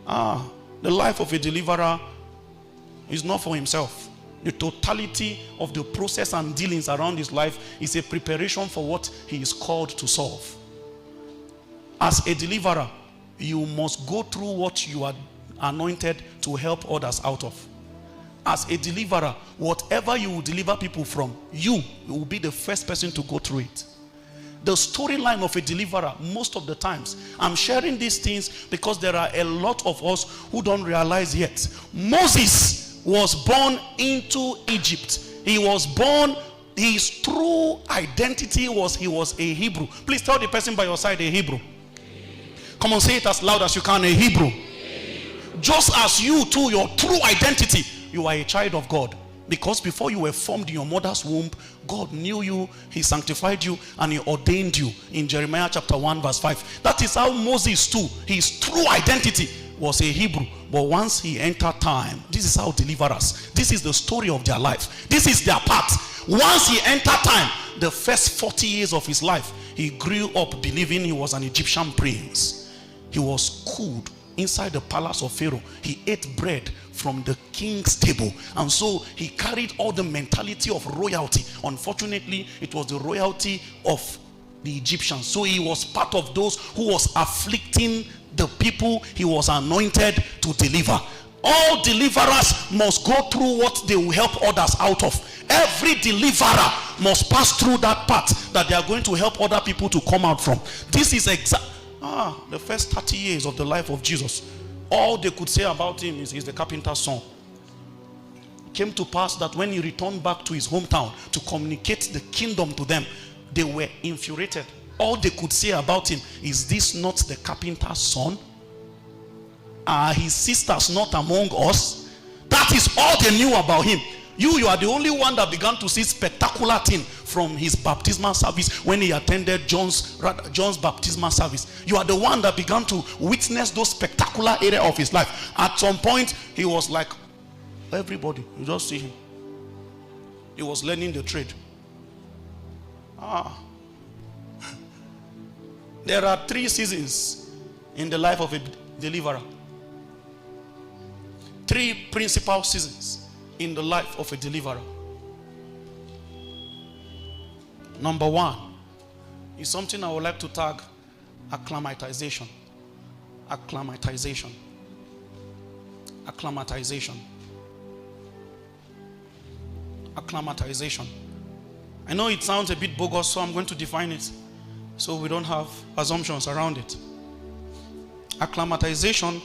The life of a deliverer is not for himself. The totality of the process and dealings around his life is a preparation for what he is called to solve. As a deliverer, you must go through what you are anointed to help others out of. As a deliverer, whatever you will deliver people from, you will be the first person to go through it. The storyline of a deliverer, most of the times, I'm sharing these things because there are a lot of us who don't realize yet. Moses was born into Egypt. He was born, his true identity was he was a Hebrew. Please tell the person by your side, a Hebrew. Come on, say it as loud as you can, a Hebrew. Just as you too, your true identity, you are a child of God. Because before you were formed in your mother's womb, God knew you, he sanctified you, and he ordained you in Jeremiah chapter 1 verse 5. That is how Moses too, his true identity was a Hebrew. But once he entered time, this is how deliverers, this is the story of their life. This is their path. Once he entered time, the first 40 years of his life, he grew up believing he was an Egyptian prince. He was schooled inside the palace of Pharaoh. He ate bread from the king's table, and so he carried all the mentality of royalty. Unfortunately, it was the royalty of the Egyptians, so he was part of those who was afflicting the people he was anointed to deliver. All deliverers must go through what they will help others out of. Every deliverer must pass through that path that they are going to help other people to come out from. This is the first 30 years of the life of Jesus. All they could say about him is he's the carpenter's son. It came to pass that when he returned back to his hometown to communicate the kingdom to them, they were infuriated. All they could say about him is, this not the carpenter's son? Are his sisters not among us? That is all they knew about him. You are the only one that began to see spectacular thing from his baptismal service when he attended John's baptismal service. You are the one that began to witness those spectacular area of his life. At some point, he was like everybody. You just see him. He was learning the trade. There are 3 seasons in the life of a deliverer. 3 principal seasons in the life of a deliverer. Number 1 is something I would like to tag acclimatization. Acclimatization. Acclimatization. Acclimatization. I know it sounds a bit bogus, so I'm going to define it so we don't have assumptions around it. Acclimatization